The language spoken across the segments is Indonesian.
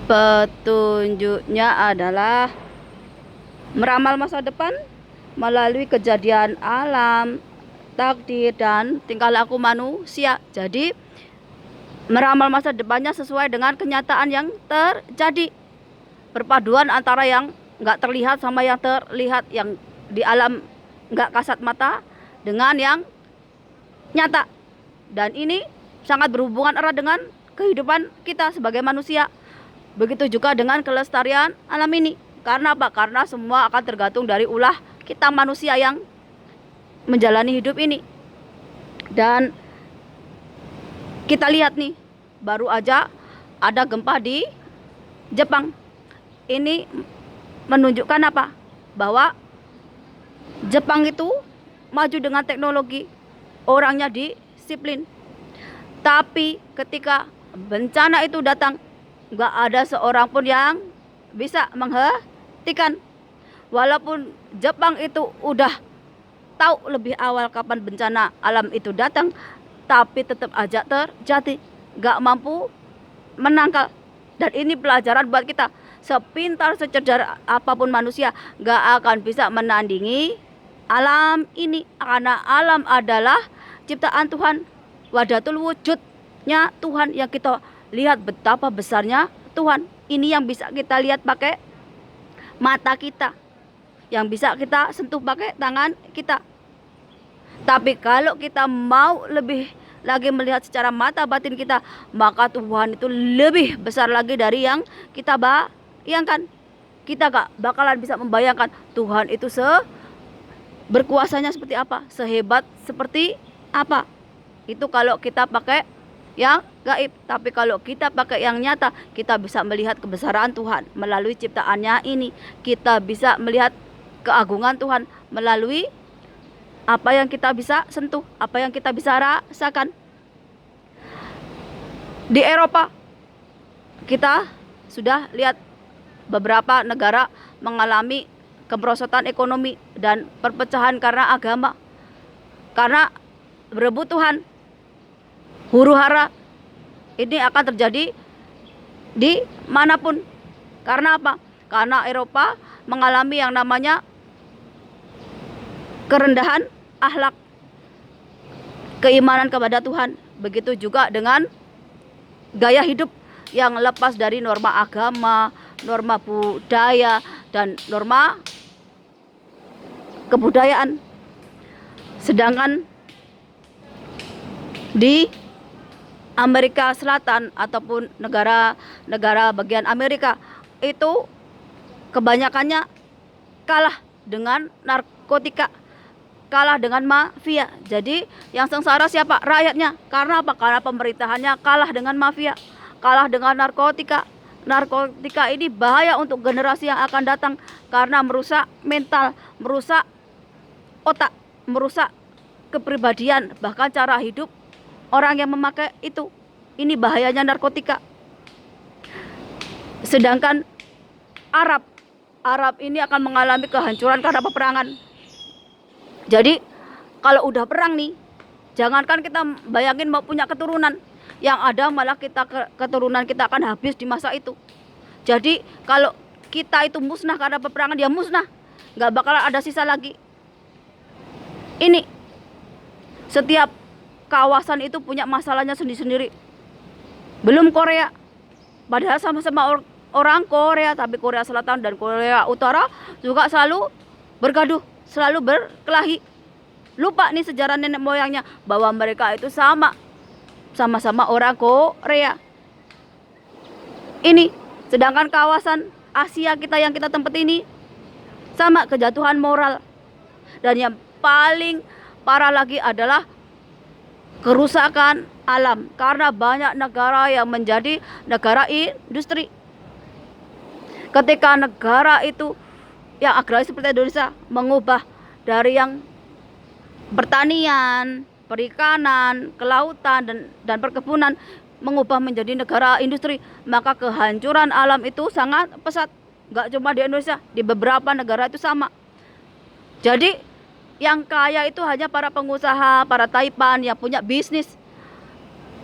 Petunjuknya adalah meramal masa depan melalui kejadian alam, takdir, dan tingkah laku manusia. Jadi, meramal masa depannya sesuai dengan kenyataan yang terjadi. Perpaduan antara yang nggak terlihat sama yang terlihat, yang di alam nggak kasat mata dengan yang nyata. Dan ini sangat berhubungan erat dengan kehidupan kita sebagai manusia. Begitu juga dengan kelestarian alam ini. Karena apa? Karena semua akan tergantung dari ulah kita manusia yang menjalani hidup ini. Dan kita lihat nih, baru aja ada gempa di Jepang. Ini menunjukkan apa? Bahwa Jepang itu maju dengan teknologi, orangnya disiplin. Tapi ketika bencana itu datang, nggak ada seorang pun yang bisa menghentikan. Walaupun Jepang itu udah tahu lebih awal kapan bencana alam itu datang, tapi tetap aja terjadi, nggak mampu menangkal. Dan ini pelajaran buat kita. Sepintar secerdas apapun manusia, nggak akan bisa menandingi alam ini, karena alam adalah ciptaan Tuhan, wadatul wujudnya Tuhan, yang kita lihat betapa besarnya Tuhan. Ini yang bisa kita lihat pakai mata kita, yang bisa kita sentuh pakai tangan kita. Tapi kalau kita mau lebih lagi melihat secara mata batin kita, maka Tuhan itu lebih besar lagi dari yang kita bayangkan. Kita gak bakalan bisa membayangkan Tuhan itu berkuasanya seperti apa, sehebat seperti apa. Itu kalau kita pakai yang gaib. Tapi kalau kita pakai yang nyata, kita bisa melihat kebesaran Tuhan melalui ciptaannya ini. Kita bisa melihat keagungan Tuhan melalui apa yang kita bisa sentuh, apa yang kita bisa rasakan. Di Eropa, kita sudah lihat beberapa negara mengalami kemerosotan ekonomi dan perpecahan karena agama, karena berebut Tuhan. Huru hara ini akan terjadi di manapun. Karena apa? Karena Eropa mengalami yang namanya kerendahan akhlak, keimanan kepada Tuhan. Begitu juga dengan gaya hidup yang lepas dari norma agama, norma budaya, dan norma kebudayaan. Sedangkan di Amerika Selatan ataupun negara-negara bagian Amerika itu kebanyakannya kalah dengan narkotika, kalah dengan mafia. Jadi yang sengsara siapa? Rakyatnya. Karena apa? Karena pemerintahannya kalah dengan mafia, kalah dengan narkotika. Narkotika ini bahaya untuk generasi yang akan datang karena merusak mental, merusak otak, merusak kepribadian, bahkan cara hidup orang yang memakai itu. Ini bahayanya narkotika. Sedangkan Arab ini akan mengalami kehancuran karena peperangan. Jadi kalau udah perang nih, jangankan kita bayangin mau punya keturunan, yang ada malah keturunan kita akan habis di masa itu. Jadi kalau kita itu musnah karena peperangan, dia musnah, nggak bakalan ada sisa lagi. Ini setiap kawasan itu punya masalahnya sendiri-sendiri. Belum Korea, padahal sama-sama orang Korea, tapi Korea Selatan dan Korea Utara juga selalu bergaduh, selalu berkelahi. Lupa nih sejarah nenek moyangnya bahwa mereka itu sama-sama orang Korea. Ini sedangkan kawasan Asia kita yang kita tempat ini sama kejatuhan moral. Dan yang paling parah lagi adalah kerusakan alam, karena banyak negara yang menjadi negara industri. Ketika negara itu yang agraris seperti Indonesia mengubah dari yang pertanian, perikanan, kelautan, dan perkebunan, mengubah menjadi negara industri, maka kehancuran alam itu sangat pesat. Gak cuma di Indonesia, di beberapa negara itu sama. Jadi yang kaya itu hanya para pengusaha, para taipan yang punya bisnis.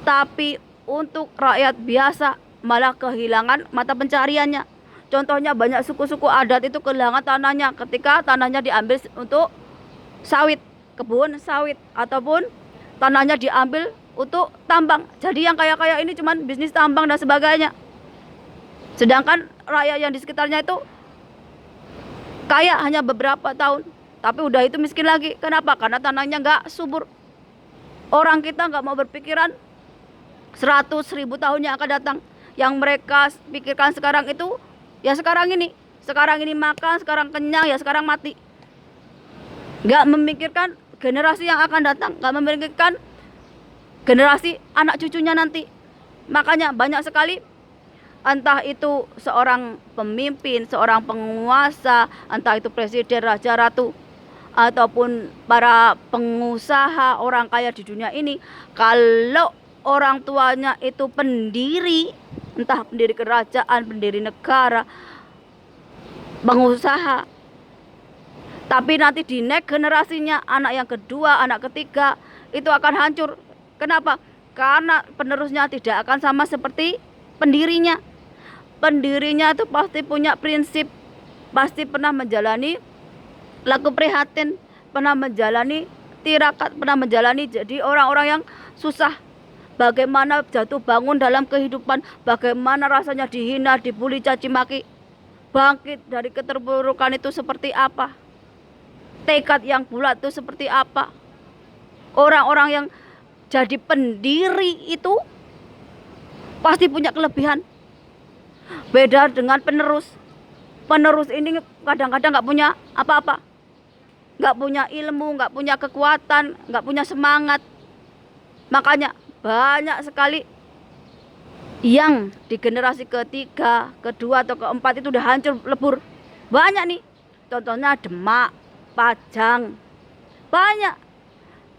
Tapi untuk rakyat biasa malah kehilangan mata pencariannya. Contohnya banyak suku-suku adat itu kehilangan tanahnya ketika tanahnya diambil untuk sawit, kebun sawit, ataupun tanahnya diambil untuk tambang. Jadi yang kaya-kaya ini cuman bisnis tambang dan sebagainya. Sedangkan rakyat yang di sekitarnya itu kaya hanya beberapa tahun, tapi udah itu miskin lagi. Kenapa? Karena tanahnya nggak subur. Orang kita nggak mau berpikiran 100.000 tahun yang akan datang. Yang mereka pikirkan sekarang itu ya sekarang ini makan, sekarang kenyang, ya sekarang mati. Nggak memikirkan generasi yang akan datang, nggak memikirkan generasi anak cucunya nanti. Makanya banyak sekali, entah itu seorang pemimpin, seorang penguasa, entah itu presiden, raja, ratu, ataupun para pengusaha, orang kaya di dunia ini, kalau orang tuanya itu pendiri, entah pendiri kerajaan, pendiri negara, pengusaha, tapi nanti di next generasinya, anak yang kedua, anak ketiga, itu akan hancur. Kenapa? Karena penerusnya tidak akan sama seperti pendirinya. Pendirinya itu pasti punya prinsip, pasti pernah menjalani laku prihatin, pernah menjalani tirakat, pernah menjalani jadi orang-orang yang susah. Bagaimana jatuh bangun dalam kehidupan, bagaimana rasanya dihina, dibully, caci maki, bangkit dari keterpurukan itu seperti apa, tekad yang bulat itu seperti apa. Orang-orang yang jadi pendiri itu pasti punya kelebihan. Beda dengan penerus. Penerus ini kadang-kadang nggak punya apa-apa, nggak punya ilmu, nggak punya kekuatan, nggak punya semangat. Makanya banyak sekali yang di generasi ketiga, kedua atau keempat itu udah hancur lebur. Banyak nih. Contohnya Demak, Pajang. Banyak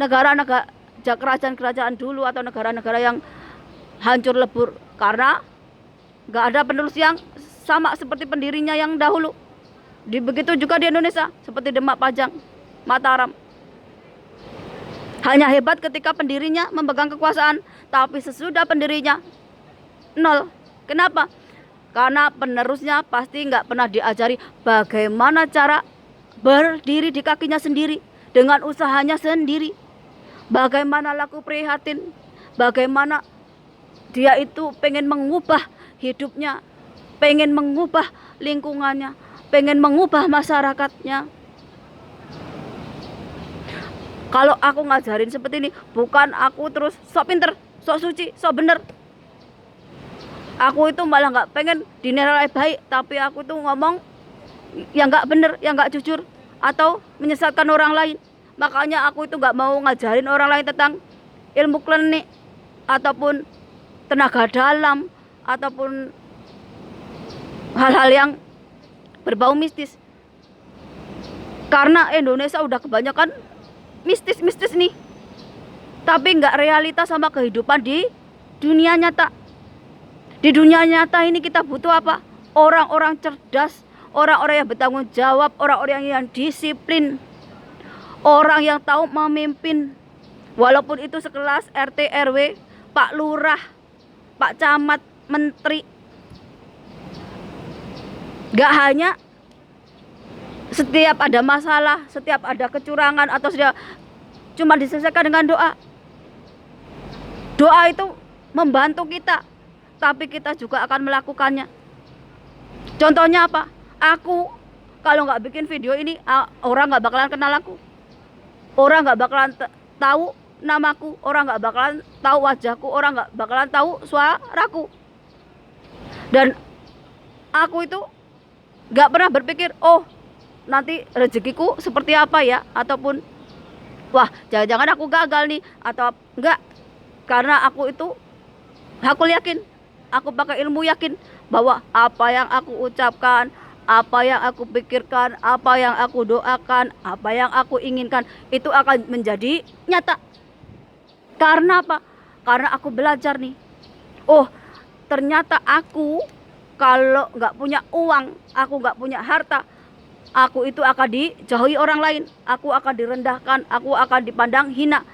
negara-negara kerajaan-kerajaan dulu atau negara-negara yang hancur lebur karena nggak ada penerus yang sama seperti pendirinya yang dahulu. Begitu juga di Indonesia seperti Demak, Pajang, Mataram. Hanya hebat ketika pendirinya memegang kekuasaan, tapi sesudah pendirinya nol. Kenapa? Karena penerusnya pasti nggak pernah diajari bagaimana cara berdiri di kakinya sendiri dengan usahanya sendiri. Bagaimana laku prihatin, bagaimana dia itu pengen mengubah hidupnya, pengen mengubah lingkungannya, pengen mengubah masyarakatnya. Kalau aku ngajarin seperti ini, bukan aku terus sok pinter, sok suci, sok bener. Aku itu malah nggak pengen dinilai baik, tapi aku tuh ngomong yang nggak bener, yang nggak jujur, atau menyesatkan orang lain. Makanya aku itu nggak mau ngajarin orang lain tentang ilmu klinik, ataupun tenaga dalam, ataupun hal-hal yang berbau mistis. Karena Indonesia udah kebanyakan mistis-mistis nih, tapi nggak realita sama kehidupan di dunia nyata. Di dunia nyata ini kita butuh apa? Orang-orang cerdas, orang-orang yang bertanggung jawab, orang-orang yang disiplin, orang yang tahu memimpin. Walaupun itu sekelas RT RW, Pak Lurah, Pak Camat, Menteri. Gak hanya setiap ada masalah, setiap ada kecurangan atau sudah cuma diselesaikan dengan doa. Doa itu membantu kita, tapi kita juga akan melakukannya. Contohnya apa? Aku kalau nggak bikin video ini, orang nggak bakalan kenal aku, orang nggak bakalan tahu namaku, orang nggak bakalan tahu wajahku, orang nggak bakalan tahu suaraku. Dan aku itu nggak pernah berpikir, oh nanti rezekiku seperti apa ya, ataupun wah jangan-jangan aku gagal nih, atau enggak. Karena aku yakin, aku pakai ilmu yakin bahwa apa yang aku ucapkan, apa yang aku pikirkan, apa yang aku doakan, apa yang aku inginkan itu akan menjadi nyata. Karena apa? Karena aku belajar nih, oh ternyata aku kalau nggak punya uang, aku nggak punya harta, aku itu akan dijauhi orang lain, aku akan direndahkan, aku akan dipandang hina.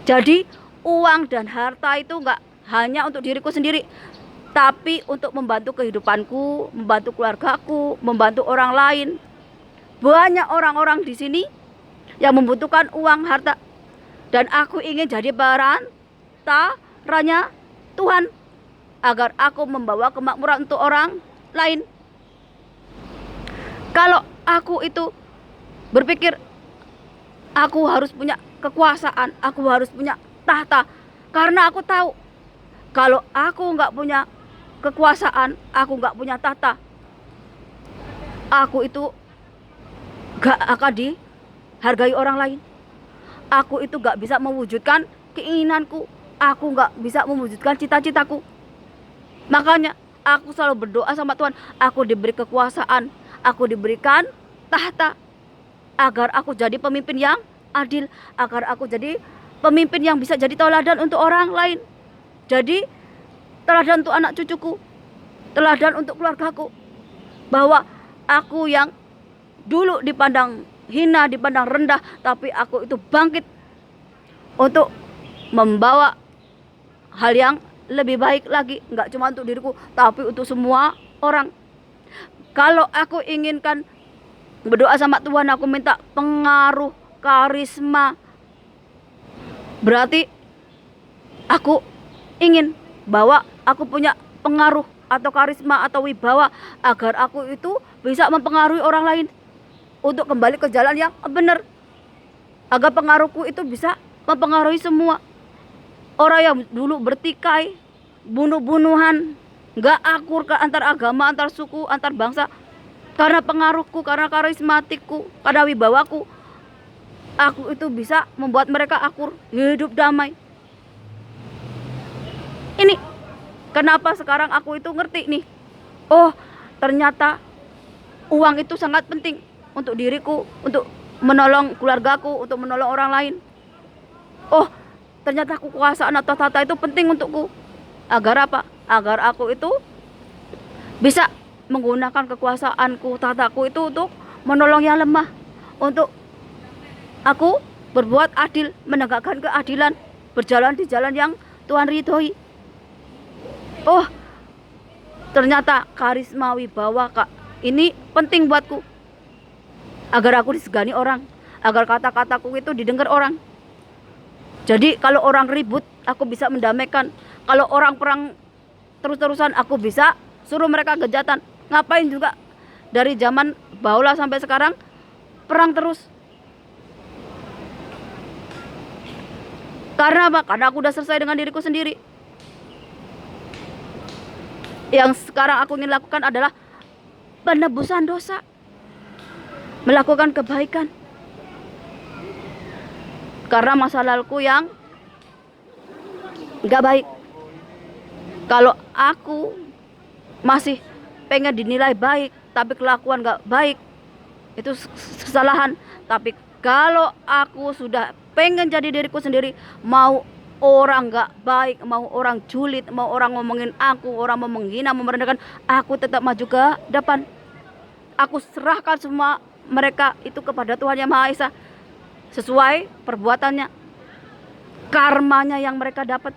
Jadi uang dan harta itu nggak hanya untuk diriku sendiri, tapi untuk membantu kehidupanku, membantu keluargaku, membantu orang lain. Banyak orang-orang di sini yang membutuhkan uang, harta, dan aku ingin jadi perantaranya Tuhan agar aku membawa kemakmuran untuk orang lain. Kalau aku itu berpikir aku harus punya kekuasaan, aku harus punya tahta, karena aku tahu kalau aku nggak punya kekuasaan, aku nggak punya tahta, aku itu gak akan dihargai orang lain. Aku itu gak bisa mewujudkan keinginanku, aku gak bisa mewujudkan cita-citaku. Makanya aku selalu berdoa sama Tuhan, aku diberi kekuasaan, aku diberikan tahta, agar aku jadi pemimpin yang adil, agar aku jadi pemimpin yang bisa jadi teladan untuk orang lain, jadi teladan untuk anak cucuku, teladan untuk keluargaku, bahwa aku yang dulu dipandang hina, dipandang rendah, tapi aku itu bangkit untuk membawa hal yang lebih baik lagi, nggak cuma untuk diriku, tapi untuk semua orang. Kalau aku inginkan berdoa sama Tuhan, aku minta pengaruh, karisma, berarti aku ingin bahwa aku punya pengaruh atau karisma atau wibawa, agar aku itu bisa mempengaruhi orang lain untuk kembali ke jalan yang benar, agar pengaruhku itu bisa mempengaruhi semua orang yang dulu bertikai, bunuh-bunuhan, gak akur ke antar agama, antar suku, antar bangsa. Karena pengaruhku, karena karismatikku, karena wibawaku, aku itu bisa membuat mereka akur, hidup damai. Ini kenapa sekarang aku itu ngerti nih, oh ternyata uang itu sangat penting untuk diriku, untuk menolong keluargaku, untuk menolong orang lain. Oh, ternyata kekuasaan atau tahta itu penting untukku. Agar apa? Agar aku itu bisa menggunakan kekuasaanku, tahtaku itu untuk menolong yang lemah, untuk aku berbuat adil, menegakkan keadilan, berjalan di jalan yang Tuhan ridhoi. Oh, ternyata karisma wibawa Kak, ini penting buatku, agar aku disegani orang, agar kata-kataku itu didengar orang. Jadi kalau orang ribut, aku bisa mendamaikan. Kalau orang perang terus-terusan, aku bisa suruh mereka gejatan. Ngapain juga dari zaman bahula sampai sekarang perang terus. Karena apa? Karena aku udah selesai dengan diriku sendiri. Yang sekarang aku ingin lakukan adalah penebusan dosa, melakukan kebaikan. Karena masa laluku yang gak baik. Kalau aku masih pengen dinilai baik, tapi kelakuan gak baik, itu kesalahan. Tapi kalau aku sudah pengen jadi diriku sendiri, mau orang gak baik, mau orang julid, mau orang ngomongin aku, orang mau menghina, mau merendahkan, aku tetap maju ke depan. Aku serahkan semua mereka itu kepada Tuhan Yang Maha Esa, sesuai perbuatannya, karmanya yang mereka dapat.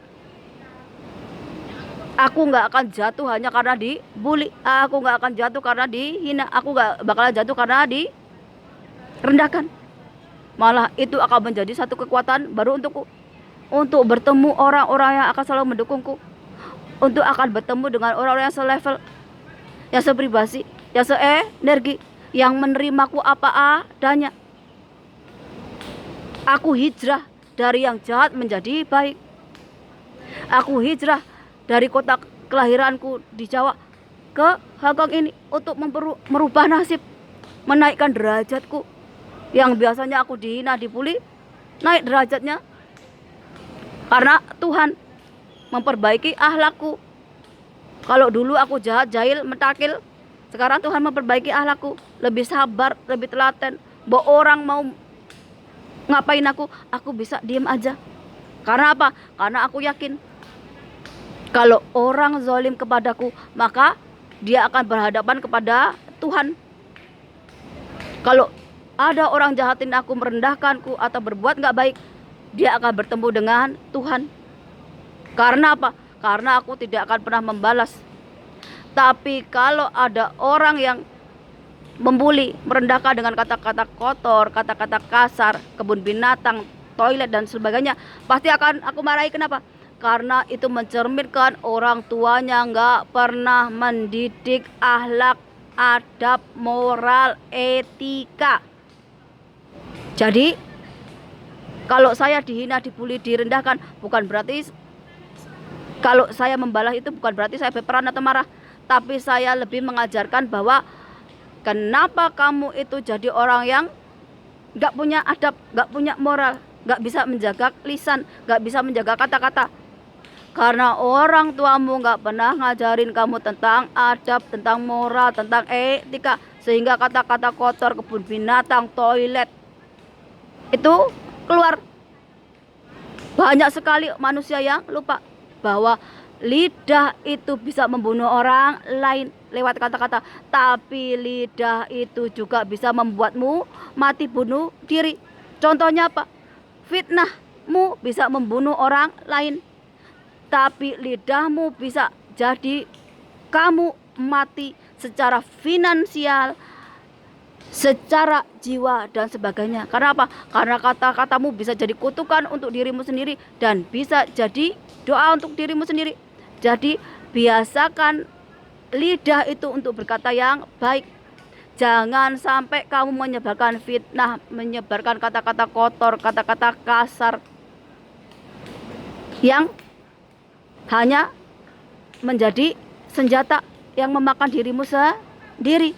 Aku gak akan jatuh hanya karena dibully, aku gak akan jatuh karena dihina, aku gak bakalan jatuh karena direndahkan. Malah itu akan menjadi satu kekuatan baru untukku, untuk bertemu orang-orang yang akan selalu mendukungku, untuk akan bertemu dengan orang-orang yang selevel, yang sepribasi, yang seenergi, yang menerimaku apa adanya. Aku hijrah dari yang jahat menjadi baik. Aku hijrah dari kota kelahiranku di Jawa ke Hongkong ini untuk merubah nasib, menaikkan derajatku. Yang biasanya aku dihina, dibully, naik derajatnya. Karena Tuhan memperbaiki akhlakku. Kalau dulu aku jahat, jahil, mentakil, sekarang Tuhan memperbaiki akhlakku, lebih sabar, lebih telaten. Bahwa orang mau ngapain aku bisa diem aja. Karena apa? Karena aku yakin kalau orang zalim kepadaku, maka dia akan berhadapan kepada Tuhan. Kalau ada orang jahatin aku, merendahkanku, atau berbuat gak baik, dia akan bertemu dengan Tuhan. Karena apa? Karena aku tidak akan pernah membalas Tapi kalau ada orang yang membuli, merendahkan dengan kata-kata kotor, kata-kata kasar, kebun binatang, toilet dan sebagainya, pasti akan aku marahi. Kenapa? Karena itu mencerminkan orang tuanya nggak pernah mendidik akhlak, adab, moral, etika. Jadi kalau saya dihina, dibully, direndahkan, bukan berarti kalau saya membalas itu bukan berarti saya berperan atau marah, tapi saya lebih mengajarkan bahwa kenapa kamu itu jadi orang yang nggak punya adab, nggak punya moral, nggak bisa menjaga lisan, nggak bisa menjaga kata-kata. Karena orang tuamu nggak pernah ngajarin kamu tentang adab, tentang moral, tentang etika, sehingga kata-kata kotor, kebun binatang, toilet itu keluar. Banyak sekali manusia yang lupa bahwa lidah itu bisa membunuh orang lain lewat kata-kata, tapi lidah itu juga bisa membuatmu mati bunuh diri. Contohnya apa? Fitnahmu bisa membunuh orang lain, tapi lidahmu bisa jadi kamu mati secara finansial, secara jiwa dan sebagainya. Karena apa? Karena kata-katamu bisa jadi kutukan untuk dirimu sendiri dan bisa jadi doa untuk dirimu sendiri. Jadi biasakan lidah itu untuk berkata yang baik. Jangan sampai kamu menyebarkan fitnah, menyebarkan kata-kata kotor, kata-kata kasar yang hanya menjadi senjata yang memakan dirimu sendiri.